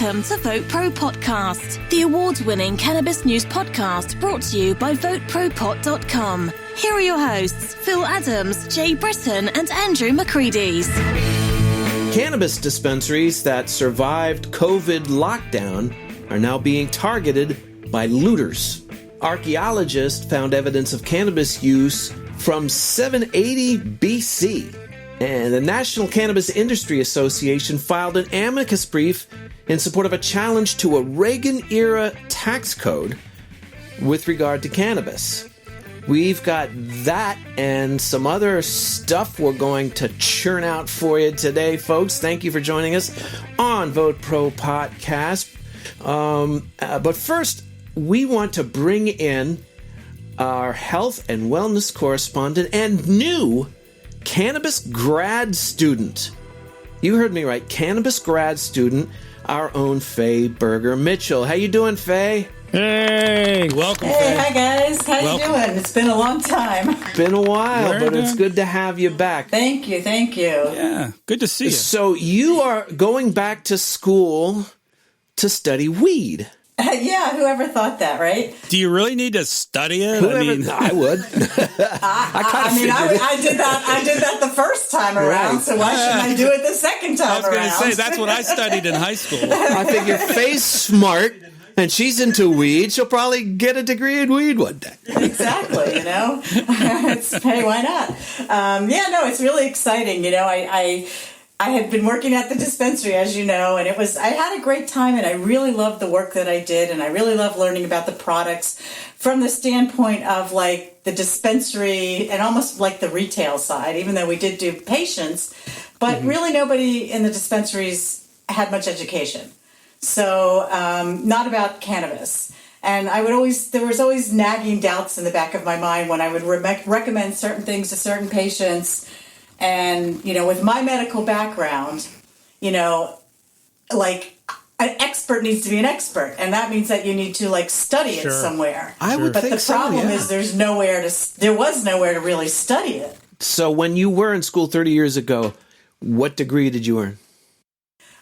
Welcome to VoteProPot-Cast, the award-winning cannabis news podcast brought to you by VoteProPot.com. Here are your hosts, Phil Adams, Jay Britton, and Andrew McCreadys. Cannabis dispensaries that survived COVID lockdown are now being targeted by looters. Archaeologists found evidence of cannabis use from 780 BC. And the National Cannabis Industry Association filed an amicus brief in support of a challenge to a Reagan-era tax code with regard to cannabis. We've got that and some other stuff we're going to churn out for you today, folks. Thank you for joining us on VoteProPot-Cast. But first, we want to bring in our health and wellness correspondent and new cannabis grad student. You heard me right. Cannabis grad student, our own Faye Berger-Mitchell. How you doing, Faye? Hey, welcome. Hey, Faye. hi guys. How you doing? It's been a long time. Been a while, but it's good to have you back. Thank you. Yeah, good to see you. So you are going back to school to study weed. Yeah, whoever thought that, right? Do you really need to study it? I would. I did that the first time around, Right. so why shouldn't I do it the second time I was going around? to say, that's what I studied in high school. I figure Faye's smart, and she's into weed. She'll probably get a degree in weed one day. Exactly, hey, why not? It's really exciting. I had been working at the dispensary, as you know, and I had a great time, and I really loved the work that I did, and I really loved learning about the products from the standpoint of like the dispensary and almost like the retail side, even though we did do patients, but really nobody in the dispensaries had much education. So not about cannabis. And there was always nagging doubts in the back of my mind when I would recommend certain things to certain patients. And, with my medical background, like an expert needs to be an expert. And that means that you need to study it somewhere. I would but think the problem is there was nowhere to really study it. So when you were in school 30 years ago, what degree did you earn?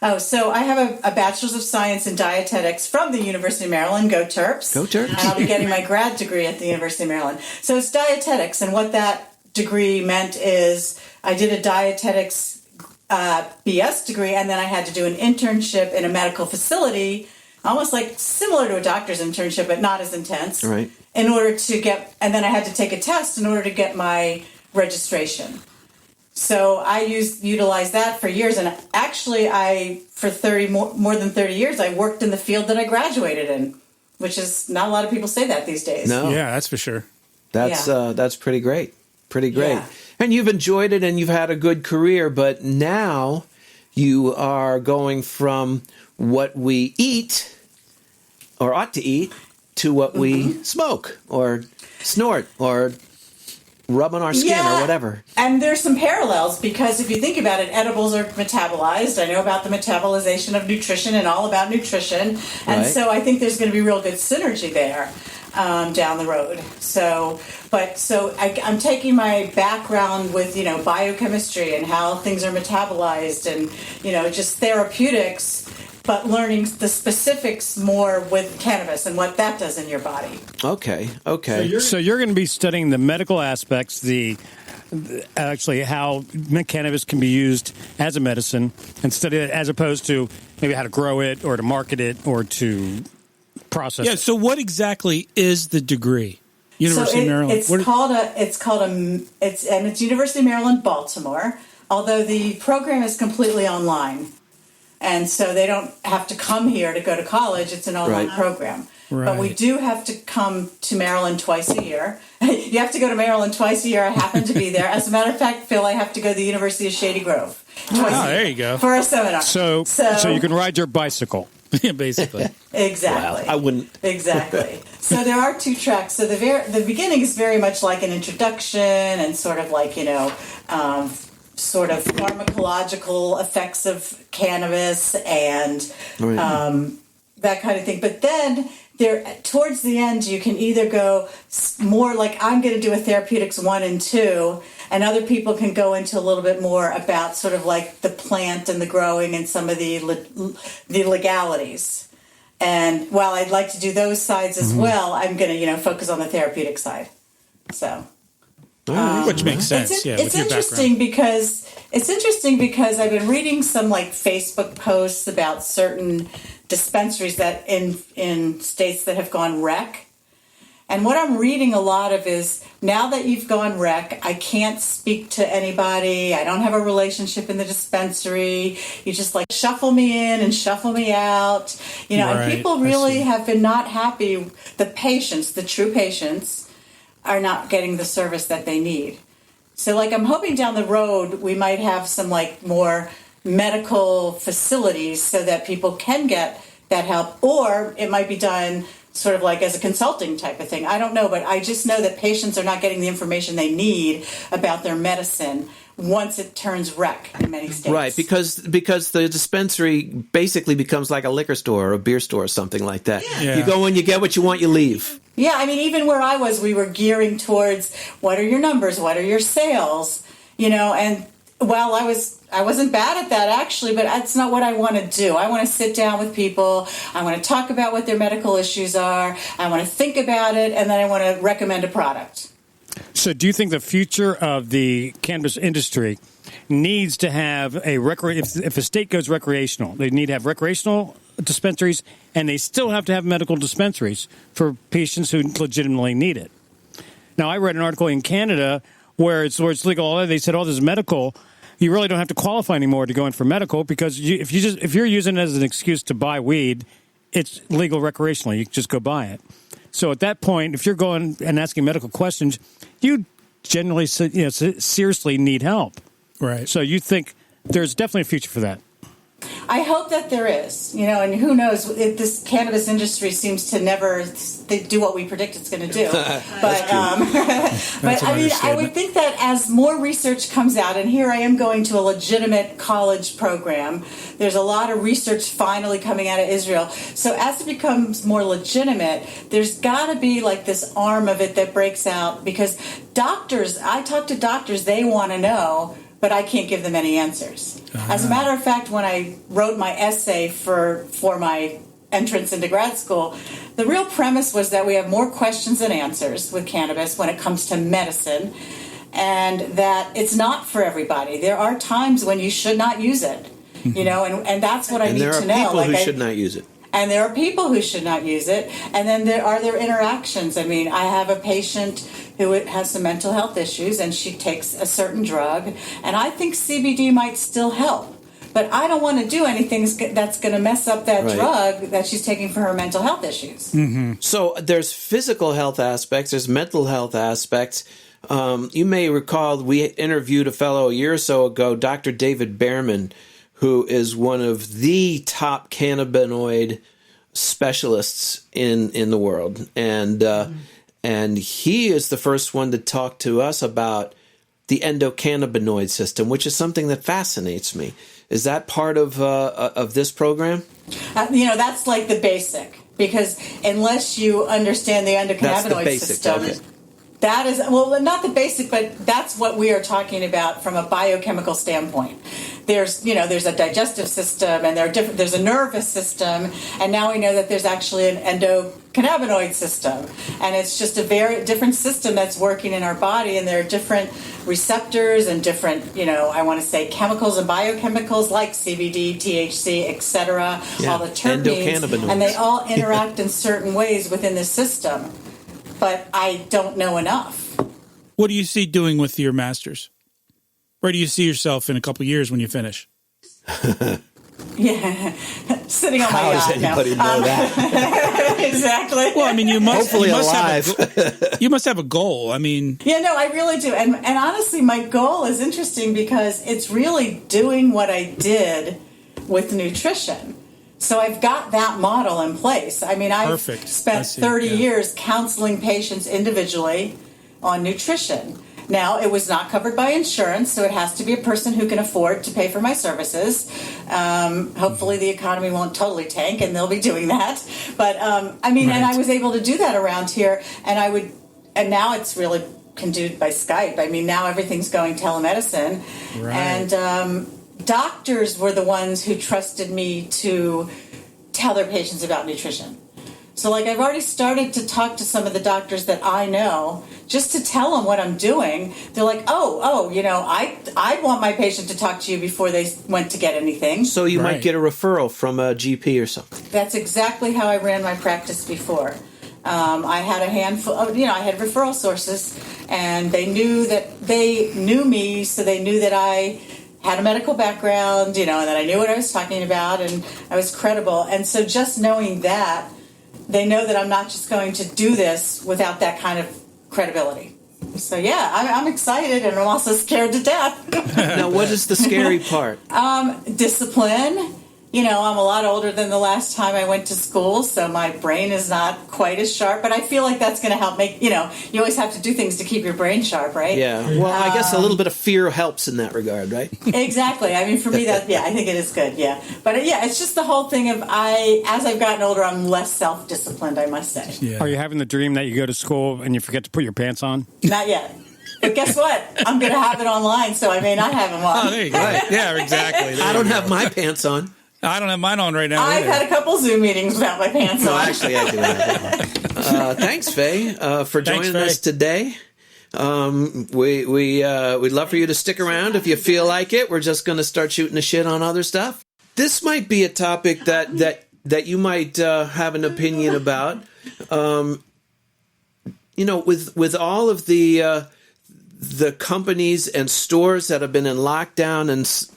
Oh, so I have a Bachelor's of Science in Dietetics from the University of Maryland. Go Terps. Go Terps. And I'll be getting my grad degree at the University of Maryland. So it's dietetics. And what that degree meant is I did a dietetics BS degree, and then I had to do an internship in a medical facility, almost like similar to a doctor's internship, but not as intense. Right. In order to and then I had to take a test in order to get my registration. So I utilized that for years, and actually for more than 30 years, I worked in the field that I graduated in, which is not a lot of people say that these days. No. Yeah, that's for sure. That's pretty great. Pretty great. Yeah. And you've enjoyed it and you've had a good career, but now you are going from what we eat or ought to eat to what we smoke or snort or rub on our skin or whatever. And there's some parallels because if you think about it, edibles are metabolized. I know about the metabolization of nutrition and all about nutrition. And so I think there's going to be real good synergy there. Down the road. So I'm taking my background with, biochemistry and how things are metabolized and, just therapeutics, but learning the specifics more with cannabis and what that does in your body. Okay. So you're going to be studying the medical aspects, actually how cannabis can be used as a medicine and study it as opposed to maybe how to grow it or to market it or to process. Yeah. So what exactly is the degree? University of Maryland. It's University of Maryland, Baltimore. Although the program is completely online, and so they don't have to come here to go to college. It's an online program. Right. But we do have to come to Maryland twice a year. You have to go to Maryland twice a year. I happen to be there. As a matter of fact, Phil, I have to go to the University of Shady Grove twice a year. There you go. For a seminar. So you can ride your bicycle. Yeah, basically. Exactly. Wow, I wouldn't. Exactly. So there are two tracks. So the beginning is very much like an introduction and sort of like, sort of pharmacological effects of cannabis and that kind of thing. But then towards the end, you can either go more like I'm going to do a therapeutics 1 and 2, and other people can go into a little bit more about sort of like the plant and the growing and some of the legalities. And while I'd like to do those sides as well, I'm going to, focus on the therapeutic side. So, which makes sense. It's interesting because I've been reading some like Facebook posts about certain dispensaries that in states that have gone rec. And what I'm reading a lot of is, now that you've gone rec, I can't speak to anybody. I don't have a relationship in the dispensary. You just like shuffle me in and shuffle me out. And people really have been not happy. The patients, the true patients, are not getting the service that they need. So like I'm hoping down the road we might have some like more medical facilities so that people can get that help, or it might be done sort of like as a consulting type of thing. I don't know, but I just know that patients are not getting the information they need about their medicine once it turns rec in many states. Right, because the dispensary basically becomes like a liquor store or a beer store or something like that. Yeah. You go in, you get what you want, you leave. Yeah, I mean, even where I was, we were gearing towards what are your numbers, what are your sales, and while I wasn't bad at that, actually, but that's not what I want to do. I want to sit down with people. I want to talk about what their medical issues are. I want to think about it, and then I want to recommend a product. So do you think the future of the cannabis industry needs to have if a state goes recreational, they need to have recreational dispensaries, and they still have to have medical dispensaries for patients who legitimately need it? Now, I read an article in Canada where it's legal. They said, this is medical. You really don't have to qualify anymore to go in for medical, because if you're using it as an excuse to buy weed, it's legal recreationally. You can just go buy it. So at that point, if you're going and asking medical questions, you generally seriously need help. Right. So you think there's definitely a future for that. I hope that there is, and who knows, this cannabis industry seems to never do what we predict it's going to do. But I mean, I would think that as more research comes out, and here I am going to a legitimate college program, there's a lot of research finally coming out of Israel. So as it becomes more legitimate, there's got to be like this arm of it that breaks out, because I talk to doctors, they want to know, but I can't give them any answers. As a matter of fact, when I wrote my essay for my entrance into grad school, the real premise was that we have more questions than answers with cannabis when it comes to medicine, and that it's not for everybody. There are times when you should not use it, and that's what I need to know. And there are people who should not use it. And there are people who should not use it. And then there are interactions. I mean, I have a patient who has some mental health issues, and she takes a certain drug. And I think CBD might still help. But I don't want to do anything that's going to mess up that drug that she's taking for her mental health issues. Mm-hmm. So there's physical health aspects, there's mental health aspects. You may recall we interviewed a fellow a year or so ago, Dr. David Behrman, who is one of the top cannabinoid specialists in the world. And he is the first one to talk to us about the endocannabinoid system, which is something that fascinates me. Is that part of this program? That's like the basic, because unless you understand the endocannabinoid system, okay. That is, well, not the basic, but that's what we are talking about from a biochemical standpoint. There's a digestive system, and there's a nervous system, and now we know that there's actually an endocannabinoid system, and it's just a very different system that's working in our body, and there are different receptors and different, I want to say chemicals and biochemicals like CBD, THC, etc., all the terpenes, and they all interact in certain ways within the system. But I don't know enough. What do you see doing with your master's? Where do you see yourself in a couple of years when you finish? Yeah, sitting on my yacht. How does anybody know that? Exactly. Well, I mean, you must alive. You must have a goal. I mean, yeah, no, I really do. And honestly, my goal is interesting because it's really doing what I did with nutrition. So I've got that model in place. I mean, I've spent 30 years counseling patients individually on nutrition. Now, it was not covered by insurance, so it has to be a person who can afford to pay for my services. Hopefully the economy won't totally tank, and they'll be doing that. But, and I was able to do that around here, and now it's really can do by Skype. I mean, now everything's going telemedicine. Right. And doctors were the ones who trusted me to tell their patients about nutrition. So, like, I've already started to talk to some of the doctors that I know just to tell them what I'm doing. They're like, I want my patient to talk to you before they went to get anything. So you might get a referral from a GP or something. That's exactly how I ran my practice before. I had a handful of, I had referral sources, and they knew me, so they knew that I had a medical background, and that I knew what I was talking about, and I was credible. And so just knowing that, they know that I'm not just going to do this without that kind of credibility. So, yeah, I'm excited, and I'm also scared to death. Now, what is the scary part? Discipline. I'm a lot older than the last time I went to school, so my brain is not quite as sharp, but I feel like that's going to help make, you always have to do things to keep your brain sharp, right? Yeah. Well, I guess a little bit of fear helps in that regard, right? Exactly. I mean, for me, I think it is good, yeah. But, it's just the whole thing of as I've gotten older, I'm less self-disciplined, I must say. Yeah. Are you having the dream that you go to school and you forget to put your pants on? Not yet. But guess what? I'm going to have it online, so I may not have them on. Oh, there you go. Right. Yeah, exactly. I don't have my pants on. I don't have mine on right now. I've had a couple Zoom meetings without my pants on. No, actually, I do have. Thanks, Faye, for joining us today. We'd love for you to stick around if you feel like it. We're just going to start shooting the shit on other stuff. This might be a topic that you might have an opinion about. With all of the companies and stores that have been in lockdown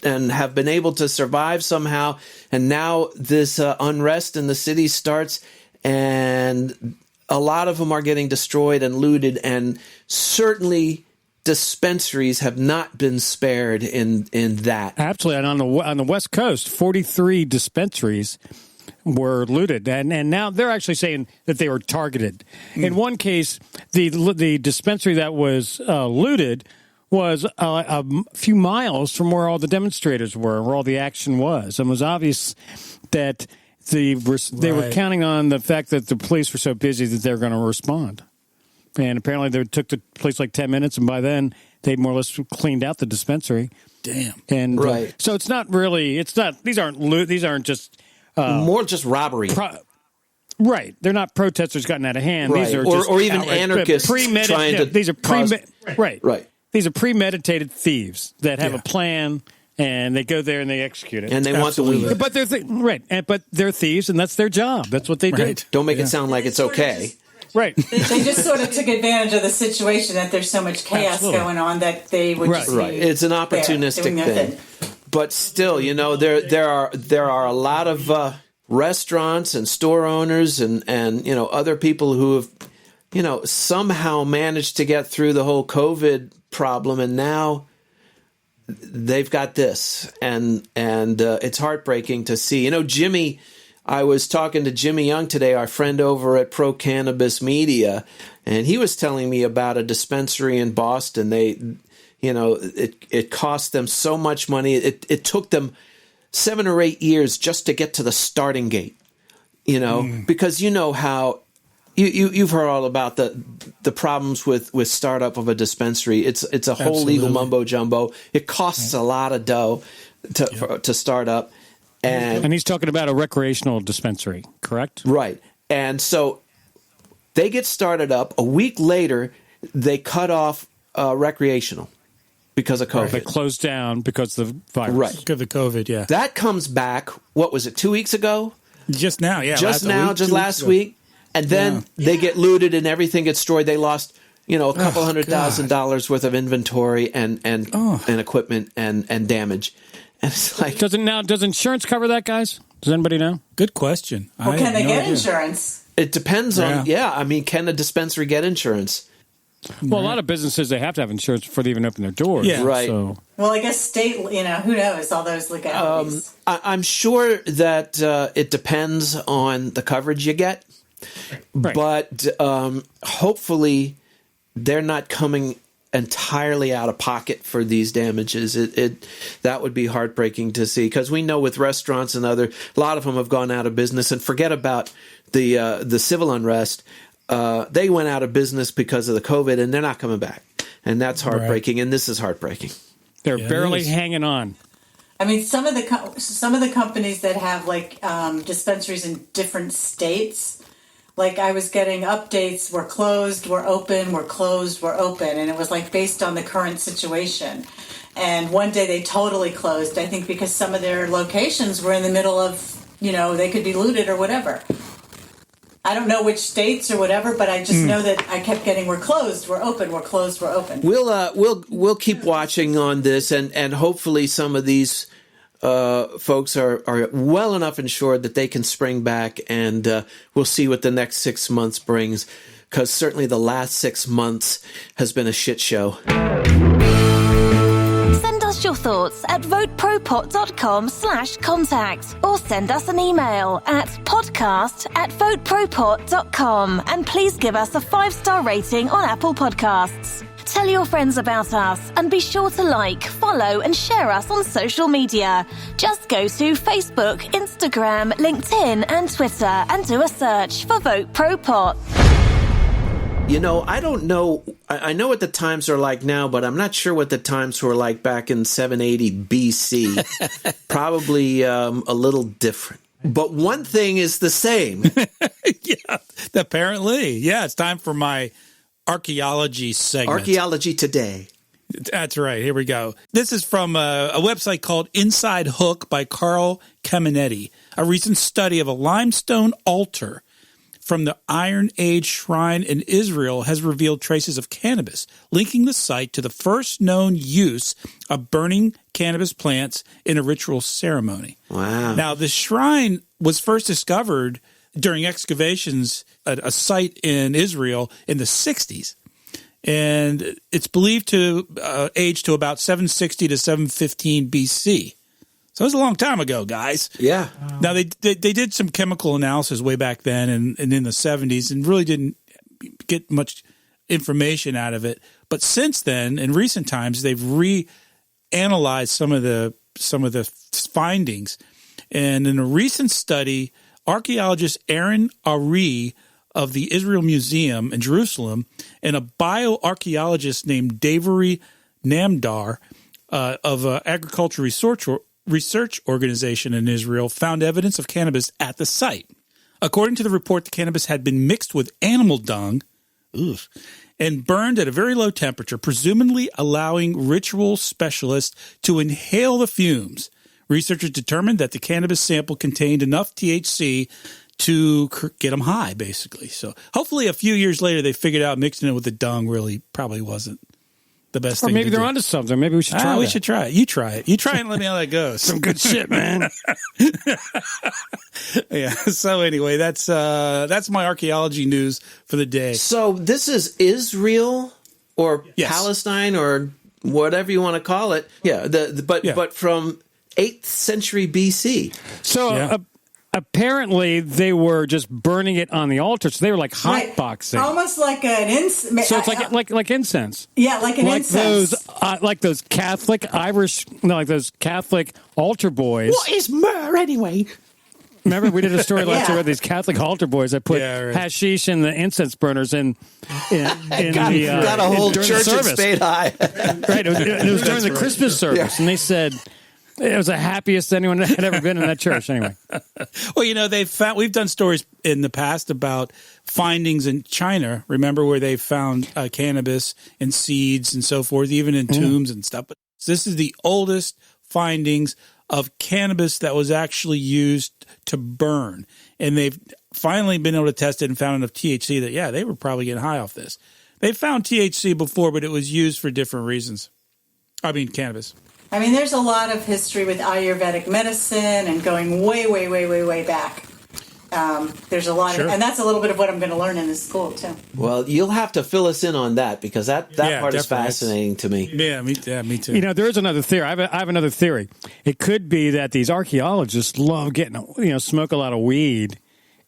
and have been able to survive somehow, and now this unrest in the city starts, and a lot of them are getting destroyed and looted, and certainly dispensaries have not been spared in that. Absolutely, and on the West Coast, 43 dispensaries were looted, and now they're actually saying that they were targeted. In one case, the dispensary that was looted was a few miles from where all the demonstrators were, where all the action was, and it was obvious that they were counting on the fact that the police were so busy that they were going to respond. And apparently, they took the police like 10 minutes, and by then they'd more or less cleaned out the dispensary. Damn. And so it's not really. It's not. These aren't just. More just robbery. Right. They're not protesters gotten out of hand. Right. These are or even anarchists trying to These are Right. These are premeditated thieves that have a plan, and they go there and they execute it. And they want the weed. But but they're thieves, and that's their job. That's what they do. Don't make it sound like it's okay. Right. They just sort of took advantage of the situation that there's so much chaos going on that they would just be It's an opportunistic thing. But still, there are a lot of restaurants and store owners and other people who have somehow managed to get through the whole COVID problem, and now they've got this, and it's heartbreaking to see. Jimmy, I was talking to Jimmy Young today, our friend over at Pro Cannabis Media, and he was telling me about a dispensary in Boston. It cost them so much money. It took them 7 or 8 years just to get to the starting gate, because how you've heard all about the problems with startup of a dispensary. It's a whole legal mumbo jumbo. It costs a lot of dough to start up. And he's talking about a recreational dispensary, correct? Right. And so they get started up. A week later, they cut off recreational. Because of COVID. They closed down because of the virus. Right. Because of the COVID, yeah. That comes back, what was it, 2 weeks ago? Just now, yeah. Just last week. And then they get looted and everything gets destroyed. They lost, a couple $100,000 worth of inventory and equipment and damage. And it's like... Does insurance cover that, guys? Does anybody know? Good question. Well, can they get insurance? It depends on, can a dispensary get insurance? Well, a lot of businesses, they have to have insurance before they even open their doors. Yeah, right. So. Well, I guess state, who knows, all those legalities. I'm sure that it depends on the coverage you get. Right. But hopefully they're not coming entirely out of pocket for these damages. That would be heartbreaking to see, because we know with restaurants and a lot of them have gone out of business. And forget about the civil unrest. they went out of business because of the COVID, and they're not coming back. And that's heartbreaking, and this is heartbreaking. They're barely hanging on. I mean, some of the companies that have like dispensaries in different states, like I was getting updates, we're closed, we're open, we're closed, we're open, and it was like based on the current situation. And one day they totally closed, I think because some of their locations were in the middle of, they could be looted or whatever. I don't know which states or whatever, but I just know that I kept getting, we're closed, we're open, we're closed, we're open. We'll keep watching on this, and hopefully some of these folks are well enough insured that they can spring back, and we'll see what the next 6 months brings, because certainly the last 6 months has been a shit show. Send us your thoughts at VoteProPot.com/contact or send us an email at podcast@VoteProPot.com, and please give us a 5-star rating on Apple Podcasts. Tell your friends about us and be sure to like, follow and share us on social media. Just go to Facebook, Instagram, LinkedIn and Twitter and do a search for Vote Pro Pot. I don't know. I know what the times are like now, but I'm not sure what the times were like back in 780 BC. Probably a little different. But one thing is the same. Yeah, apparently. Yeah, it's time for my archaeology segment. Archaeology Today. That's right. Here we go. This is from a website called Inside Hook by Carl Caminetti. A recent study of a limestone altar from the Iron Age shrine in Israel has revealed traces of cannabis, linking the site to the first known use of burning cannabis plants in a ritual ceremony. Wow. Now, the shrine was first discovered during excavations at a site in Israel in the 60s. And it's believed to age to about 760 to 715 BC. So it was a long time ago, guys. Yeah. Now, they did some chemical analysis way back then and in the 70s and really didn't get much information out of it. But since then, in recent times, they've reanalyzed some of the findings. And in a recent study, archaeologist Aaron Ari of the Israel Museum in Jerusalem and a bioarchaeologist named Davery Namdar of Agricultural Research Organization in Israel found evidence of cannabis at the site. According to the report, the cannabis had been mixed with animal dung and burned at a very low temperature, presumably allowing ritual specialists to inhale the fumes. Researchers determined that the cannabis sample contained enough THC to get them high, basically. So hopefully a few years later, they figured out mixing it with the dung really probably wasn't the best thing to do. Or maybe they're onto something. Maybe we should try it. We should try it. You try it. You try it and let me know how that goes. Some good shit, man. Yeah. So anyway, that's my archaeology news for the day. So this is Israel or Palestine or whatever you want to call it. Yeah. But from 8th century BC. So apparently they were just burning it on the altar. So they were like hotboxing. Almost like an incense. So it's like incense. Yeah, like an incense. Like those Catholic those Catholic altar boys. What is myrrh anyway? Remember, we did a story last year with these Catholic altar boys that put hashish in the incense burners in got a whole church at Spade High. Right, it was during the Christmas service, and they said it was the happiest anyone had ever been in that church. Anyway, well, we've done stories in the past about findings in China. Remember where they found cannabis and seeds and so forth, even in tombs and stuff. But this is the oldest findings of cannabis that was actually used to burn. And they've finally been able to test it and found enough THC that, they were probably getting high off this. They found THC before, but it was used for different reasons. I mean, cannabis. I mean, there's a lot of history with Ayurvedic medicine and going way, way, way, way, way back. There's a lot of, and that's a little bit of what I'm going to learn in this school, too. Well, you'll have to fill us in on that because that part is fascinating to me. Yeah, me too. There is another theory. I have another theory. It could be that these archaeologists love getting, smoke a lot of weed.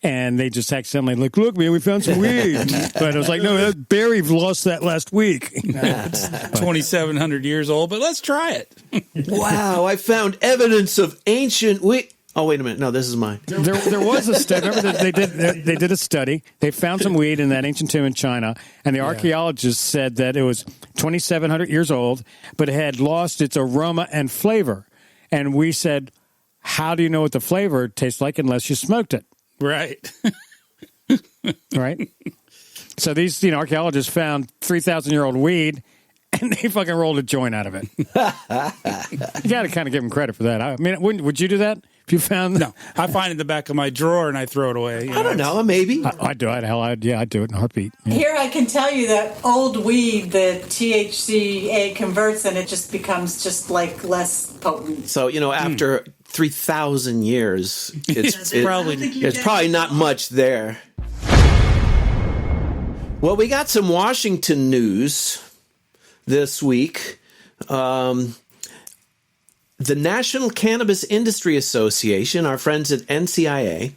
And they just accidentally look, man, we found some weed. But it was like, no, Barry lost that last week. 2,700 years old, but let's try it. Wow, I found evidence of ancient weed. Oh, wait a minute. No, this is mine. There was a study. Remember that they did a study. They found some weed in that ancient tomb in China, and the archaeologists said that it was 2,700 years old, but it had lost its aroma and flavor. And we said, how do you know what the flavor tastes like unless you smoked it? Right. Right? So these archaeologists found 3,000-year-old weed, and they fucking rolled a joint out of it. You got to kind of give them credit for that. I mean, would you do that if you found? No, I find it in the back of my drawer and I throw it away. I don't know, maybe. I'd do it. Hell, I'd do it in a heartbeat. Yeah. Here I can tell you that old weed, the THCA converts, and it just becomes just like less potent. So after 3,000 years, it's probably not much there. Well, we got some Washington news this week. The National Cannabis Industry Association, our friends at NCIA,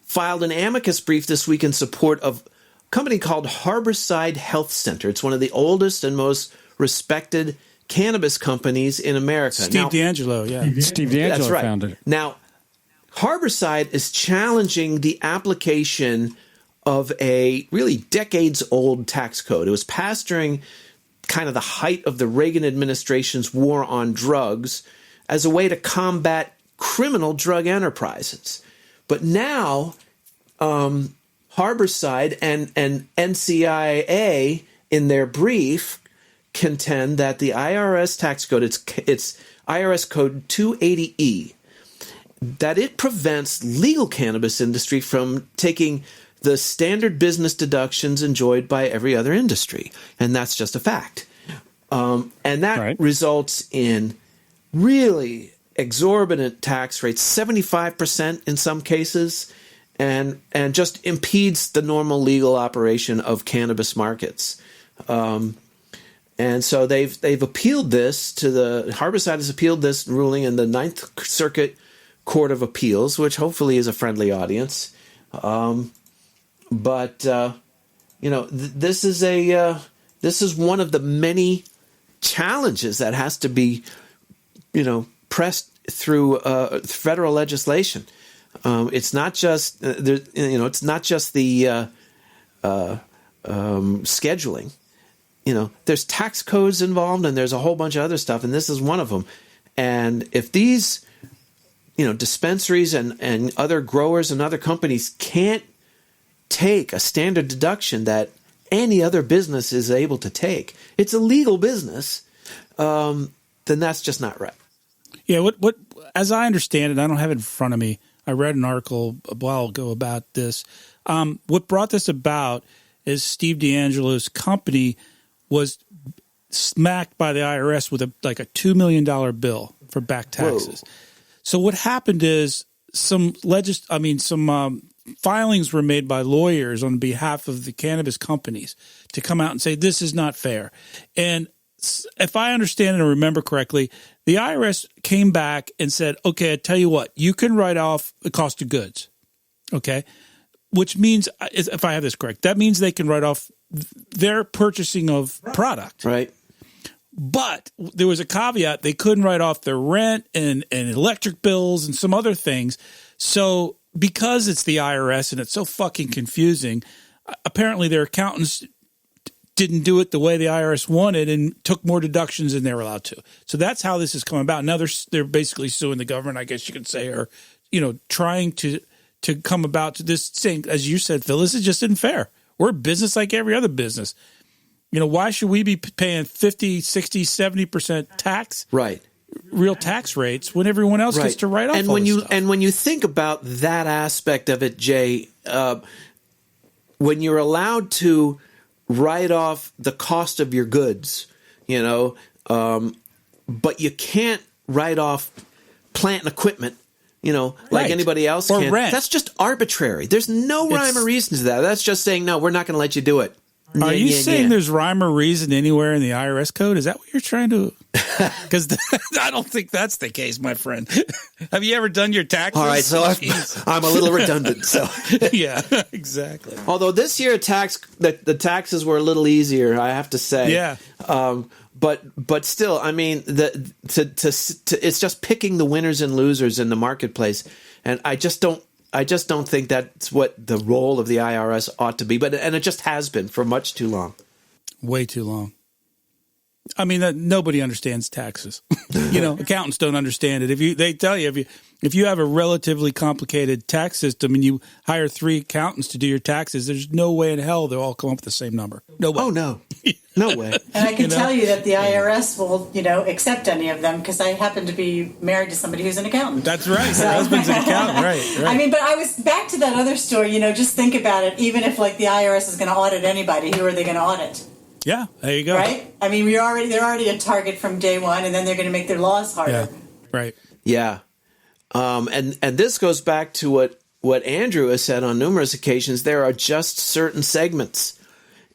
filed an amicus brief this week in support of a company called Harborside Health Center. It's one of the oldest and most respected cannabis companies in America. Steve D'Angelo, yeah. Steve D'Angelo That's right. founded it. Now, Harborside is challenging the application of a really decades-old tax code. It was passed during kind of the height of the Reagan administration's war on drugs as a way to combat criminal drug enterprises. But now, Harborside and NCIA, in their brief, contend that the IRS tax code, it's IRS code 280E, that it prevents legal cannabis industry from taking the standard business deductions enjoyed by every other industry. And that's just a fact. And that results in really exorbitant tax rates, 75% in some cases, and just impedes the normal legal operation of cannabis markets. And so they've appealed this to Harborside has appealed this ruling in the Ninth Circuit Court of Appeals, which hopefully is a friendly audience. But this is one of the many challenges that has to be, pressed through federal legislation. It's not just it's not just the scheduling. There's tax codes involved, and there's a whole bunch of other stuff, and this is one of them. And if these, dispensaries and other growers and other companies can't take a standard deduction that any other business is able to take, it's a legal business, then that's just not right. Yeah, what as I understand it, I don't have it in front of me. I read an article a while ago about this. What brought this about is Steve D'Angelo's company was smacked by the IRS with a $2 million bill for back taxes. Whoa. So what happened is some filings were made by lawyers on behalf of the cannabis companies to come out and say this is not fair. And if I understand and remember correctly, the IRS came back and said, okay, I tell you what, you can write off the cost of goods. Okay. Which means, if I have this correct, that means they can write off their purchasing of product. Right. But there was a caveat. They couldn't write off their rent and electric bills and some other things. So because it's the IRS and it's so fucking confusing, apparently their accountants didn't do it the way the IRS wanted and took more deductions than they were allowed to. So that's how this has come about. Now they're basically suing the government, I guess you could say, or trying to come about to this saying, as you said, Phil, this is just unfair. We're a business like every other business. Why should we be paying 50, 60, 70% tax? Right. Real tax rates when everyone else gets to write off all this stuff. And when you think about that aspect of it, Jay, when you're allowed to write off the cost of your goods, but you can't write off plant and equipment, like anybody else or can. Rent. That's just arbitrary. There's no rhyme or reason to that. That's just saying, no, we're not going to let you do it. Are you saying there's rhyme or reason anywhere in the IRS code? Is that what you're trying to? Because I don't think that's the case, my friend. Have you ever done your taxes? All right, so I'm a little redundant. So yeah, exactly. Although this year the taxes were a little easier, I have to say. Yeah. but still, I mean, it's just picking the winners and losers in the marketplace, and I just don't think that's what the role of the IRS ought to be. And it just has been for much too long. Way too long. I mean, nobody understands taxes. Accountants don't understand it. They tell you if you have a relatively complicated tax system and you hire 3 accountants to do your taxes, there's no way in hell they'll all come up with the same number. No way. Oh no, no way. And I can tell you that the IRS will, accept any of them because I happen to be married to somebody who's an accountant. That's right. My husband's an accountant. Right. I mean, but I was back to that other story. Just think about it. Even if the IRS is going to audit anybody, who are they going to audit? Yeah, there you go. Right? I mean, they're already a target from day one, and then they're going to make their laws harder. Yeah, right. Yeah. And this goes back to what Andrew has said on numerous occasions. There are just certain segments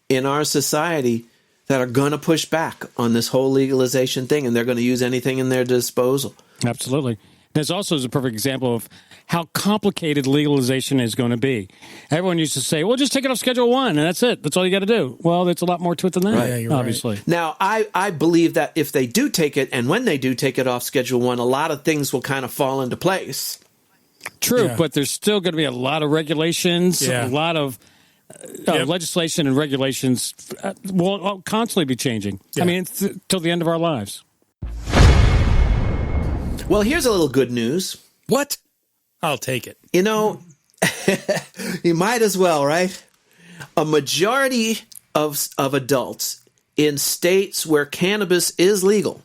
in our society that are going to push back on this whole legalization thing, and they're going to use anything in their disposal. Absolutely. This also is a perfect example of how complicated legalization is going to be. Everyone used to say, well, just take it off Schedule 1, and that's it. That's all you got to do. Well, there's a lot more to it than that, right. Yeah, obviously. Right. Now, I believe that if they do take it, and when they do take it off Schedule 1, a lot of things will kind of fall into place. True, but there's still going to be a lot of regulations, a lot of legislation and regulations will constantly be changing. Yeah. I mean, till the end of our lives. Well, here's a little good news. What? I'll take it. You might as well, right? A majority of adults in states where cannabis is legal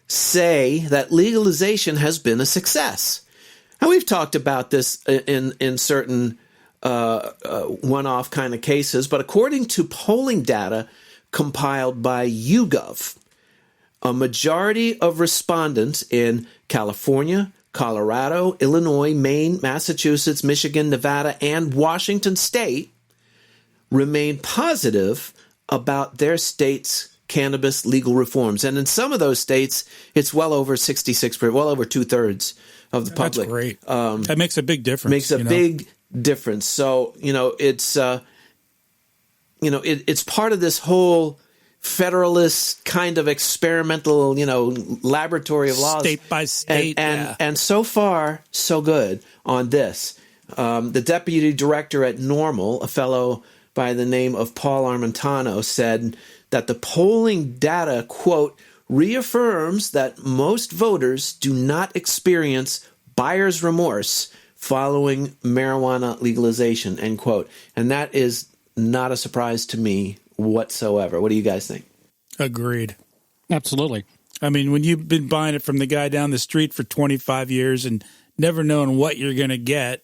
say that legalization has been a success. Now, we've talked about this in certain one-off kind of cases, but according to polling data compiled by YouGov, a majority of respondents in California, Colorado, Illinois, Maine, Massachusetts, Michigan, Nevada, and Washington State remain positive about their state's cannabis legal reforms. And in some of those states, it's well over 66%, well over 2/3 of the public. That's great. That makes a big difference. Makes a big difference. So, it's part of this whole federalist kind of experimental, laboratory of laws. State by state. And so far, so good on this. The deputy director at NORML, a fellow by the name of Paul Armentano, said that the polling data, quote, reaffirms that most voters do not experience buyer's remorse following marijuana legalization, end quote. And that is not a surprise to me whatsoever. What do you guys think? Agreed. Absolutely. I mean, when you've been buying it from the guy down the street for 25 years and never knowing what you're going to get,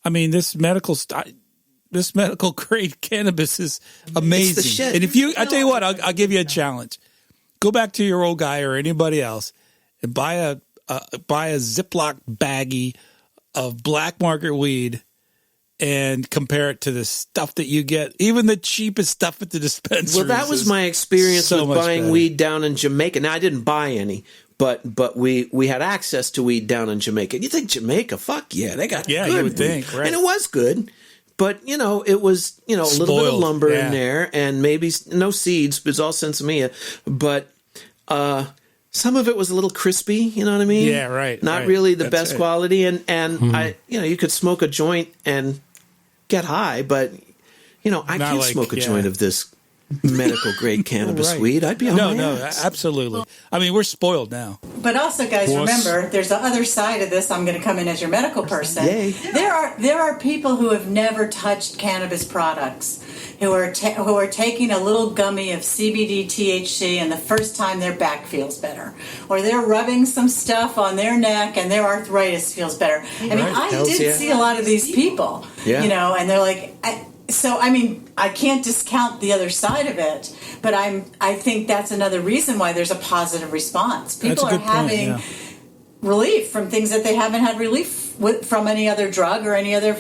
I mean, this medical grade cannabis is amazing. It's the shit. And I tell you what, I'll give you a challenge. Go back to your old guy or anybody else and buy a Ziploc baggie of black market weed and compare it to the stuff that you get, even the cheapest stuff at the dispensaries. Well, that was my experience with buying weed down in Jamaica. Now, I didn't buy any, but we had access to weed down in Jamaica. You think Jamaica? Fuck yeah, they got good you would weed. think, right? And it was good, but it was a little bit of lumber in there, and maybe no seeds. It was all sensimilla, but some of it was a little crispy. You know what I mean? Yeah, right. Not really the best quality, and I you could smoke a joint and get high, but I can't smoke a joint of this medical grade cannabis weed. I'd be on my ass. Absolutely. I mean, we're spoiled now. But also, guys, remember, there's the other side of this. I'm going to come in as your medical person. Yay. There are people who have never touched cannabis products, who are taking a little gummy of CBD THC, and the first time their back feels better, or they're rubbing some stuff on their neck and their arthritis feels better. I mean, I did see a lot of these people, and they're like. So, I mean, I can't discount the other side of it, but I think that's another reason why there's a positive response. People are having relief from things that they haven't had relief from any other drug or any other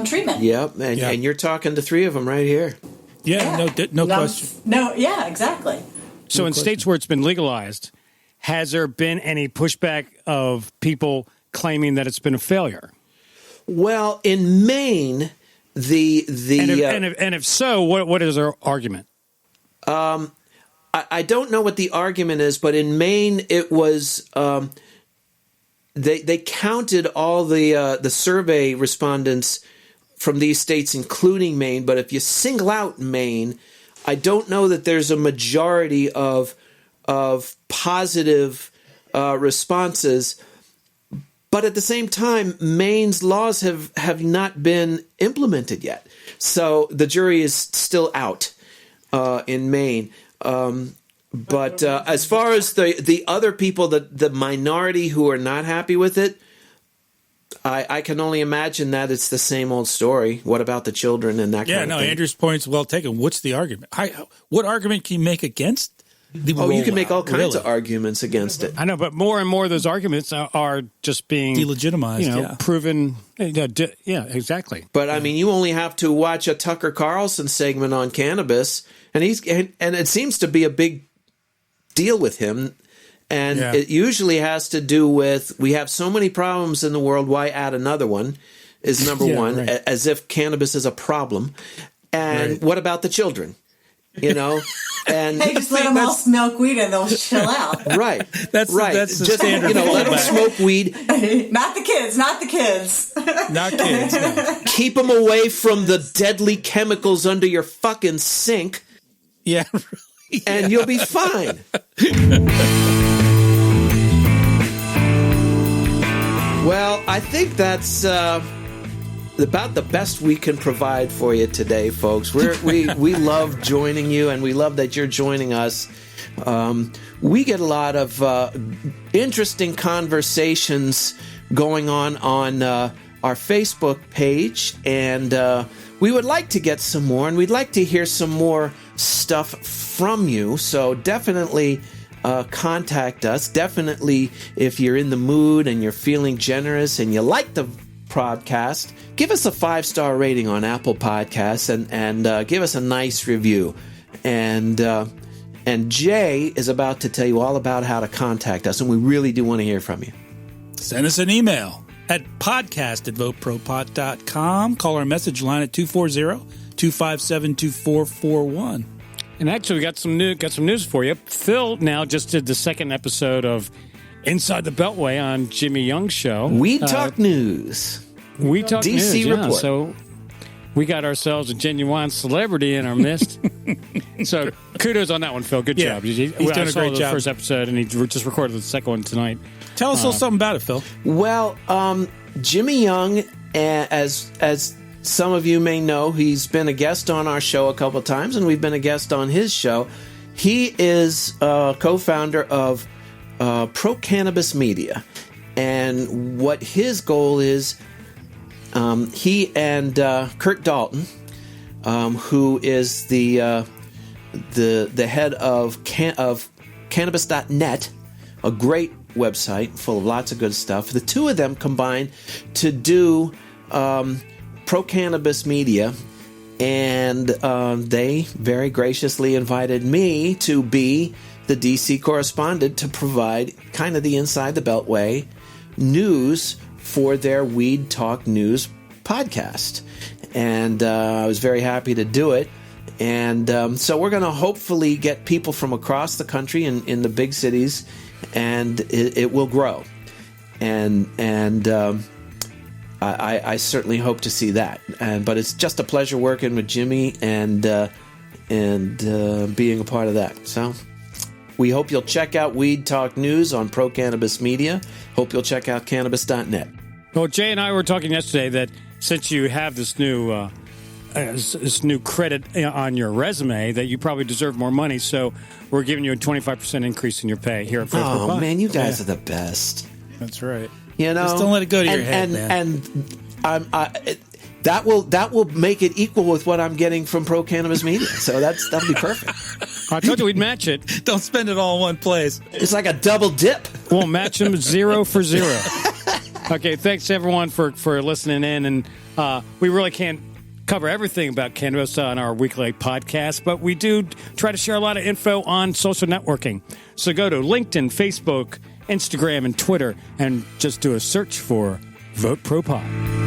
treatment. Yep, and you're talking to 3 of them right here. Yeah. No question. No, yeah, exactly. So in states where it's been legalized, has there been any pushback of people claiming that it's been a failure? Well, in Maine... And if so, what is their argument? I don't know what the argument is, but in Maine it was they counted all the survey respondents from these states, including Maine. But if you single out Maine, I don't know that there's a majority of positive responses. But at the same time, Maine's laws have not been implemented yet. So the jury is still out in Maine. But as far as the other people, the minority who are not happy with it, I can only imagine that it's the same old story. What about the children and that kind of thing? Andrew's point's well taken. What's the argument? What argument can you make against the rollout? You can make all kinds of arguments against it. I know, but more and more of those arguments are just being delegitimized, proven. Yeah, exactly. But I mean, you only have to watch a Tucker Carlson segment on cannabis, and it seems to be a big deal with him. And it usually has to do with, we have so many problems in the world, why add another one, is number one, right. As if cannabis is a problem. And what about the children? And hey, just let them all smoke weed and they'll chill out. Right. That's the standard. Let them smoke weed. Not the kids. Not kids. No. Keep them away from the deadly chemicals under your fucking sink. Yeah. And you'll be fine. Well, I think that's about the best we can provide for you today, folks. We love joining you, and we love that you're joining us. We get a lot of interesting conversations going on our Facebook page, and we would like to get some more, and we'd like to hear some more stuff from you. So definitely contact us. Definitely, if you're in the mood and you're feeling generous and you like the podcast, give us a 5-star rating on Apple Podcasts and give us a nice review. And Jay is about to tell you all about how to contact us, and we really do want to hear from you. Send us an email at podcast@VoteProPot.com. Call our message line at 240-257-2441. And actually, we got some news for you. Phil now just did the second episode of Inside the Beltway on Jimmy Young's show. We Talk News. We Talk DC News, Report. Yeah. So we got ourselves a genuine celebrity in our midst. So kudos on that one, Phil. Good job. He's doing a great job. The first episode, and he just recorded the second one tonight. Tell us a little something about it, Phil. Well, Jimmy Young, as some of you may know, he's been a guest on our show a couple of times, and we've been a guest on his show. He is co-founder of Pro Cannabis Media, and what his goal is, he and Kurt Dalton, who is the head of Cannabis.net, a great website full of lots of good stuff. The two of them combined to do Pro Cannabis Media, and they very graciously invited me to be the DC correspondent to provide kind of the Inside the Beltway news for their Weed Talk News podcast. And I was very happy to do it. And so we're going to hopefully get people from across the country in the big cities, and it will grow. And I certainly hope to see that. But it's just a pleasure working with Jimmy and being a part of that. So we hope you'll check out Weed Talk News on Pro Cannabis Media. Hope you'll check out Cannabis.net. Well, Jay and I were talking yesterday that since you have this new credit on your resume, that you probably deserve more money. So we're giving you a 25% increase in your pay here at VoteProPot. Oh, man, you guys are the best. That's right. Just don't let it go to your head, man. And that will make it equal with what I'm getting from Pro Cannabis Media. So that'll be perfect. I told you we'd match it. Don't spend it all in one place. It's like a double dip. We'll match them 0 for 0. Okay, thanks everyone for listening in, and we really can't cover everything about cannabis on our weekly podcast, but we do try to share a lot of info on social networking. So go to LinkedIn, Facebook, Instagram, and Twitter, and just do a search for VoteProPot.